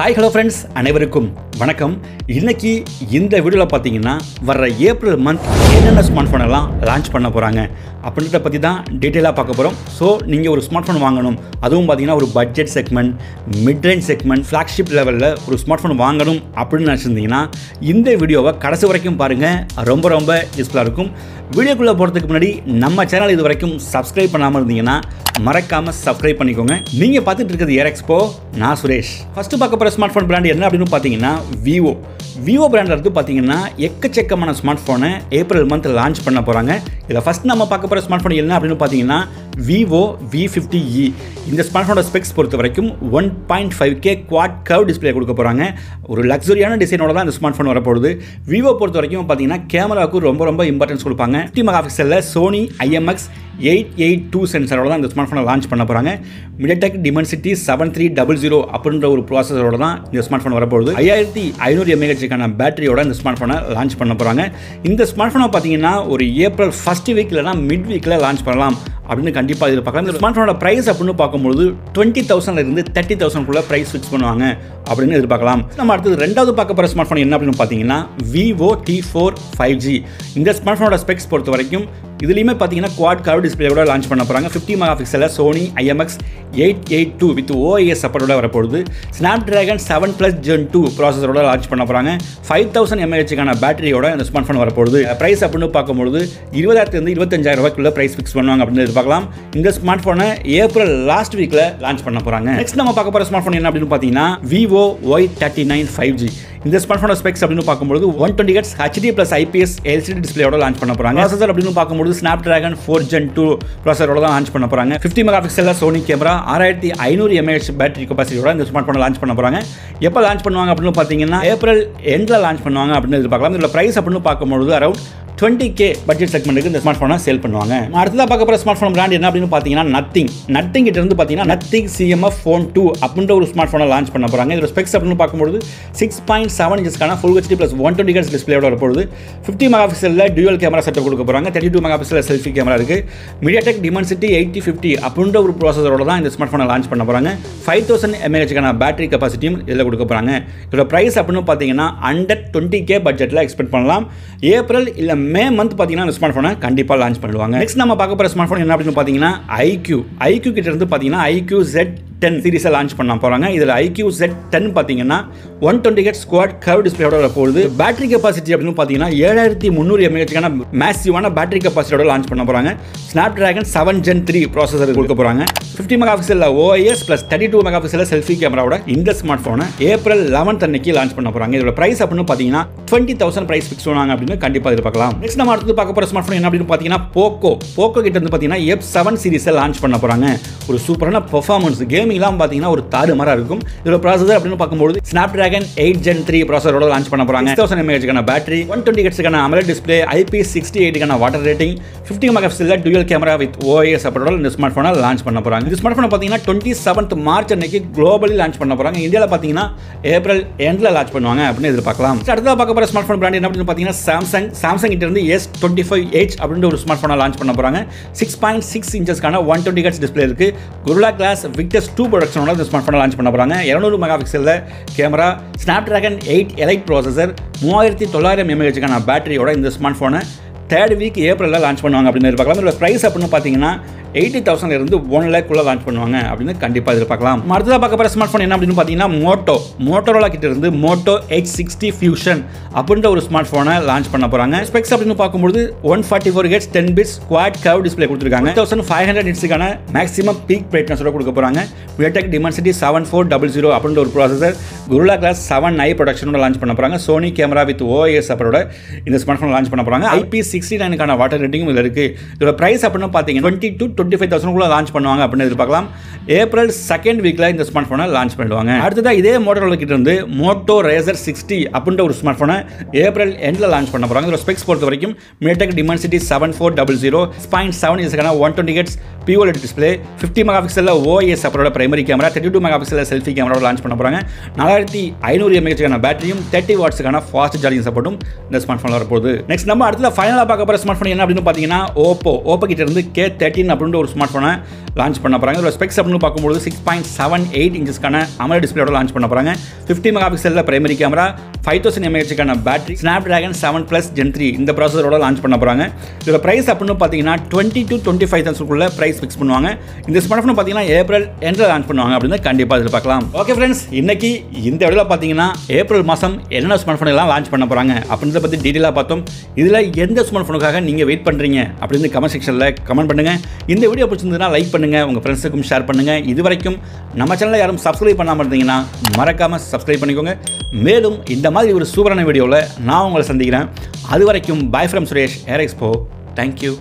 Hi hello friends, அனைவருக்கும் வணக்கம். இன்னைக்கு இந்த வீடியோவில் பார்த்தீங்கன்னா வர்ற ஏப்ரல் மந்த் என்னென்ன ஸ்மார்ட் ஃபோன் எல்லாம் லான்ச் பண்ண போகிறாங்க அப்படின்றத பற்றி தான் டீட்டெயிலாக பார்க்க போகிறோம். ஸோ நீங்கள் ஒரு ஸ்மார்ட் ஃபோன் வாங்கணும், அதுவும் பார்த்தீங்கன்னா ஒரு budget segment, mid range segment, flagship லெவலில் ஒரு ஸ்மார்ட் ஃபோன் வாங்கணும் அப்படின்னு நினச்சிருந்தீங்கன்னா இந்த வீடியோவை கடைசி வரைக்கும் பாருங்கள். ரொம்ப யூஸ்ஃபுல்லாக இருக்கும். வீடியோக்குள்ளே போகிறதுக்கு முன்னாடி நம்ம சேனல் இது வரைக்கும் சப்ஸ்கிரைப் பண்ணாமல் இருந்தீங்கன்னா மறக்காமல் சப்ஸ்கிரைப் பண்ணிக்கோங்க. நீங்கள் பார்த்துட்டு இருக்கிறது ஏர் எக்ஸ்போ, நான் சுரேஷ். ஃபஸ்ட்டு பார்க்க போகிற ஸ்மார்ட் ஃபோன் பிராண்ட் என்ன அப்படின்னு பார்த்தீங்கன்னா விவோ பிராண்டில் இருந்து பார்த்தீங்கன்னா எக்கச்சக்கமான ஸ்மார்ட் ஃபோனை ஏப்ரல் மந்த் லான்ச் பண்ண போகிறாங்க. இதில் ஃபஸ்ட் நம்ம பார்க்க போகிற ஸ்மார்ட் ஃபோன் என்ன அப்படின்னு பார்த்தீங்கன்னா விவோ V50e. இந்த ஸ்மார்ட் ஃபோனோட ஸ்பெக்ஸ் பொறுத்த வரைக்கும் 1.5K குவாட் கர்வ் டிஸ்பிளே கொடுக்க போகிறாங்க. ஒரு லக்ஸரியான டிசைனோட தான் இந்த ஸ்மார்ட் ஃபோன் வரப்போகுது. விவோ பொறுத்த வரைக்கும் பார்த்தீங்கன்னா கேமராவுக்கு ரொம்ப இம்பார்ட்டன்ஸ் கொடுப்பாங்க. 50 மெகா பிக்சலில் சோனி IMX882 சென்சரோட தான் இந்த ஸ்மார்ட் ஃபோனை லான்ச் பண்ண போகிறாங்க. MediaTek Dimensity 7300 அப்படின்ற ஒரு ப்ராசஸரோட தான் இந்த ஸ்மார்ட் ஃபோன் வரப்போகுது. 5500 mAh பேட்டரியோட இந்த ஸ்மார்ட் ஃபோனை லான்ச் பண்ண போகிறாங்க. இந்த ஸ்மார்ட் ஃபோனை பார்த்தீங்கன்னா ஒரு ஏப்ரல் ஃபர்ஸ்ட் வீக் இல்லைனா மிட் வீக்கில் லான்ச் பண்ணலாம் அப்படின்னு கண்டிப்பாக இதில் பார்க்கலாம். இந்த ஸ்மார்ட் ஃபோனோட ப்ரைஸ் அப்படின்னு பார்க்கும்போது 20,000 இருந்து 30,000 ப்ரைஸ் ஃபிக்ஸ் பண்ணுவாங்க அப்படின்னு எதிர்பார்க்கலாம். நம்ம அடுத்தது ரெண்டாவது பார்க்க போகிற ஸ்மார்ட் ஃபோன் என்ன அப்படின்னு பார்த்தீங்கன்னா Vivo T4 5G. இந்த ஸ்மார்ட் ஃபோனோட ஸ்பெக்ஸ் பொறுத்த வரைக்கும் இதுலேயுமே பார்த்தீங்கன்னா குவாட் கர்வ் டிஸ்பிளேயோட லான்ச் பண்ண போகிறாங்க. 50 மெகா பிக்சலில் சோனி IMX882 வித் OIS சப்போர்ட்டோட வரப்போகுது. Snapdragon 7+ Gen 2 ப்ராசஸரோட லான்ச் பண்ண போகிறாங்க. 5000 mAh பேட்டரியோட இந்த ஸ்மார்ட் ஃபோன் வரப்போகுது. ப்ரைஸ் அப்படின்னு பார்க்கும்போது 20,000 25,000 ப்ரைஸ் ஃபிக்ஸ் பண்ணுவாங்க அப்படின்னு எதிர்பார்க்கலாம். இந்த ஸ்மார்ட் ஃபோனை ஏப்ரல் லாஸ்ட் வீக்கில் லான்ச் பண்ண போகிறாங்க. நெக்ஸ்ட் நம்ம பார்க்க போகிற ஸ்மார்ட் ஃபோன் என்ன அப்படின்னு பார்த்தீங்கன்னா Vivo Y39 5G. இந்த ஸ்மார்ட் ஃபோனோட ஸ்பெக்ஸ் அப்படின்னு பார்க்கும்போது 120Hz HD+ IPS LCD டிஸ்பிளேயோட லான்ச் பண்ண போகிறாங்க. ப்ராசஸர் அப்படின்னு பார்க்கும்போது Snapdragon 4 Gen 2 ப்ராசஸரோட தான் லான்ச் பண்ண போகிறாங்க. 50 மெகா பிக்சலில் சோனி கேமரா, 6500 mAh பேட்டரி கெப்பாசிட்டியோட இந்த ஸ்மார்ட் ஃபோனை லான்ச் பண்ண போகிறாங்க. எப்போ லான்ச் பண்ணுவாங்க அப்படின்னு பார்த்தீங்கன்னா ஏப்ரல் எண்டில் லான்ச் பண்ணுவாங்க அப்படின்னு எதிர்பார்க்கலாம். இதில் ப்ரைஸ் அப்படின்னு பார்க்கும்போது அரௌண்ட் 20K பட்ஜெட் செக்மெண்ட்டுக்கு இந்த ஸ்மார்ட் ஃபோனை சேல் பண்ணுவாங்க. அடுத்ததாக பார்க்க போகிற ஸ்மார்ட் ஃபோன் பிராண்ட் என்ன அப்படின்னு பார்த்தீங்கன்னா நத்திங் கிட்ட இருந்து பார்த்தீங்கன்னா நத்திங் CMF Phone 2 அப்படின்ற ஒரு ஸ்மார்ட் ஃபோனை லான்ச் பண்ண போகிறாங்க. இதோட ஸ்பெக்ஸ் அப்படின்னு பார்க்கும்போது 6.7 இன்ச்சஸ்க்கான ஃபுல் HD+ 120Hz டிஸ்பிளேயோட வரப்போகுது. 50 மெகா பிக்சலில் டியூவல் கேமரா செட்டப் கொடுக்க போகிறாங்க. 32 மெகா பிக்சலில் செல்ஃபி கேமரா இருக்குது. MediaTek Dimensity 8050 அப்படின்ற ஒரு ப்ராசஸரோட தான் இந்த ஸ்மார்ட் ஃபோனை லான்ச் பண்ண போகிறாங்க. 5000 mAh பேட்டரி கெப்பாசிட்டியும் இதில் கொடுக்க போகிறாங்க. இதோட ப்ரைஸ் அப்படின்னு பார்த்தீங்கன்னா அண்டர் 20K பட்ஜெட்டில் எக்ஸ்பெக்ட் பண்ணலாம். ஏப்ரல் இல்லை மே மந்த் பார்த்தீங்கன்னா இந்த ஸ்மார்ட் ஃபோனை கண்டிப்பாக லான்ச் பண்ணுவாங்க. நெக்ஸ்ட் நம்ம பார்க்க போகிற ஸ்மார்ட் ஃபோன் என்ன அப்படின்னு பார்த்தீங்கன்னா IQ கிட்ட இருந்து பார்த்தீங்கன்னா IQ Z10 சீரிஸை லான்ச் பண்ண போகிறாங்க. இதில் IQ Z10 பார்த்தீங்கன்னா 120Hz குவாட் கர்வ் டிஸ்பிளேயோட வரப்போகுது. பேட்டரி கெப்பாசிட்டி அப்படின்னு பார்த்தீங்கன்னா 7300 mAh மேசிவான பேட்டரி கெப்பாசிட்டியோட லான்ச் பண்ண போகிறாங்க. Snapdragon 7 Gen 3 ப்ராசஸர் கொடுக்க போகிறாங்க. 50 மெகா பிக்சலில் OIS + 32 மெகா பிக்சலில் செல்ஃபி கேமராவோட இந்த ஸ்மார்ட் ஃபோனை ஏப்ரல் 11 அன்னைக்கு லான்ச் பண்ண போகிறாங்க. இதோட ப்ரைஸ் அப்படின்னு பார்த்தீங்கன்னா 20,000 ப்ரைஸ் ஃபிக்ஸ் பண்ணுவாங்க அப்படின்னு கண்டிப்பாக எதிர்பார்க்கலாம். நெக்ஸ்ட் நம்ம அடுத்து பார்க்க போகிற ஸ்மார்ட் ஃபோன் என்ன அப்படின்னு பார்த்தீங்கன்னா போக்கோ கிட்ட இருந்து பார்த்தீங்கன்னா F7 சீரிஸை லான்ச் பண்ண போகிறாங்க. ஒரு சூப்பரான பெர்ஃபார்மன்ஸ் கேமிங்லாம் பார்த்தீங்கன்னா ஒரு தாறுமாறாக இருக்கும். இதோட ப்ராசஸர் அப்படின்னு பார்க்கும்போது Snapdragon 8 Gen 3 ப்ராசஸரோட லான்ச் பண்ண போகிறாங்க. 6000 mAh battery, 120Hz AMOLED display, IP68 water rating, 50 mega பிக்சலில் டியூவல் கேமரா வித் OIS சப்போர்ட்டோட இந்த ஸ்மார்ட் ஃபோனை லான்ச் பண்ண போகிறாங்க. இந்த ஸ்மார்ட் ஃபோனை பார்த்தீங்கன்னா 27th மார்ச் அன்னைக்கு குளோபலி லான்ச் பண்ண போகிறாங்க. இந்தியாவில் பார்த்தீங்கன்னா ஏப்ரல் எண்டில் லான்ச் பண்ணுவாங்க அப்படின்னு எதிர்பார்க்கலாம். அடுத்ததாக பார்க்க போகிற ஸ்மார்ட் ஃபோன் பிராண்ட் என்ன அப்படின்னு பார்த்தீங்கன்னா சாம்சங் கிட்ட இருந்து S25H அப்படின்ற ஒரு ஸ்மார்ட் ஃபோனை லான்ச் பண்ண போகிறாங்க. 6.6 இன்ச்சஸ்க்கான 120Hz டிஸ்பிளே இருக்குது. Gorilla Glass Victus 2 ப்ரொடக்ஷனோட இந்த ஸ்மார்ட் ஃபோனை லான்ச் பண்ண போகிறாங்க. 200 மெகா பிக்சலில் camera, Snapdragon 8 Elite processor, 3900 mAh பேட்டரியோட இந்த ஸ்மார்ட் ஃபோனை தேர்ட் வீக் ஏப்ரலில் லான்ச் பண்ணுவாங்க அப்படின்னு எதிர்பார்க்கலாம். இதோட ப்ரைஸ் அப்படின்னு பார்த்தீங்கன்னா 80,000 இருந்து 1 lakh லான்ச் பண்ணுவாங்க அப்படின்னு கண்டிப்பாக எதிர்பார்க்கலாம். அடுத்ததாக பார்க்க போகிற ஸ்மார்ட் ஃபோன் என்ன அப்படின்னு பார்த்தீங்கன்னா மோட்டோரோலா கிட்ட இருந்து Moto H60 Fusion அப்படின்ற ஒரு ஸ்மார்ட் ஃபோனை லான்ச் பண்ண போகிறாங்க. ஸ்பெக்ஸ் அப்படின்னு பார்க்கும்போது 144Hz 10 bits quad curve display கொடுத்துருக்காங்க. 1500 nitsக்கான மேக்ஸிமம் பீக் பிரைட்னஸோட கொடுக்க போகிறாங்க. MediaTek Dimensity 7400 அப்படின்ற ஒரு ப்ராசஸர், Gorilla Glass 7i ப்ரொடக்ஷனோட லான்ச் பண்ண போகிறாங்க. சோனி கேமரா வித் OIS சப்போர்ட்டோட இந்த ஸ்மார்ட் ஃபோன் லான்ச் பண்ண போகிறாங்க. IP69 வாட்டர் ரேட்டிங்கும் இதில் இருக்குது. இதோட ப்ரைஸ் அப்படின்னு பார்த்தீங்கன்னா 20,000 லான்ச் பண்ணுவாங்க அப்படின்னு எதிர்பார்க்கலாம். ஏப்ரல் செகண்ட் வீக்ல இந்த ஸ்மார்ட் ஃபோனை லான்ச் பண்ணுவாங்க. அடுத்ததாக இதே மோட்டோரோலா கிட்ட இருந்து Moto Razr 60 அப்படின்ற ஒரு ஸ்மார்ட் ஃபோனை ஏப்ரல் எண்டில் லான்ச் பண்ண போகிறாங்க. இதோட ஸ்பெக்ஸ் பொறுத்த வரைக்கும் MediaTek Dimensity 7400, 6.7 இன்ச்க்கான 120Hz POLED டிஸ்பிளே, 50 மெகா பிக்சலில் OIS சப்போர்ட்டோட பிரைமரி கேமரா, 32 மெகா பிக்சலில் செல்ஃபி கேமராவோட லான்ச் பண்ண போகிறாங்க. 4500 mAh பேட்டரியும் 30 வாட்ஸுக்கான ஃபாஸ்ட் சார்ஜிங் சப்போர்ட்டும் இந்த ஸ்மார்ட் ஃபோனில் வரப்போகுது. நெக்ஸ்ட் நம்ம அடுத்த ஃபைனலாக பார்க்க போகிற ஸ்மார்ட் ஃபோன் என்ன அப்படின்னு பார்த்தீங்கன்னா ஓப்போ கிட்ட இருந்து K13 அப்படின்னு கொண்டு ஒரு ஸ்மார்ட் ஃபோனை லான்ச் பண்ண போகிறாங்க. இதோட ஸ்பெக்ஸ் அப்படின்னு பார்க்கும்போது 6.78 இன்ச்சஸ்க்கான AMOLED டிஸ்பிளேயோட லான்ச் பண்ண போகிறாங்க. 50 மெகா பிக்சலில் primary camera, 5000 mAh battery, Snapdragon 7+ Gen 3 இந்த ப்ராசஸரோட லான்ச் பண்ண போகிறாங்க. இதோட ப்ரைஸ் அப்படின்னு பார்த்தீங்கன்னா 20 to 25,000 ப்ரைஸ் ஃபிக்ஸ் பண்ணுவாங்க. இந்த ஸ்மார்ட் ஃபோன் பார்த்தீங்கன்னா ஏப்ரல் எண்டில் லான்ச் பண்ணுவாங்க அப்படின்னு கண்டிப்பாக எதிர்பார்க்கலாம். ஓகே ஃப்ரெண்ட்ஸ், இன்னைக்கு இந்த வீடியோவில் பார்த்தீங்கன்னா ஏப்ரல் மாதம் என்னென்ன ஸ்மார்ட் ஃபோன் எல்லாம் லான்ச் பண்ண போகிறாங்க அப்படின்றத பற்றி டீட்டெயிலாக பார்த்தோம். இதில் எந்த ஸ்மார்ட் ஃபோனுக்காக நீங்கள் வெயிட் பண்ணுறீங்க அப்படின்னு கமெண்ட் செக்ஷனில் கமெண்ட் பண்ணுங்கள். இந்த வீடியோ பிடிச்சிருந்ததுன்னா லைக் பண்ணுங்கள், உங்கள் ஃப்ரெண்ட்ஸுக்கும் ஷேர் பண்ணுங்கள். இது வரைக்கும் நம்ம சேனலில் யாரும் சப்ஸ்கிரைப் பண்ணாமல் இருந்தீங்கன்னா மறக்காமல் சப்ஸ்கிரைப் பண்ணிக்கோங்க. மேலும் இந்த மாதிரி ஒரு சூப்பரான வீடியோவில் நான் உங்களை சந்திக்கிறேன். அது வரைக்கும் by from Suresh, air expo. Thank you.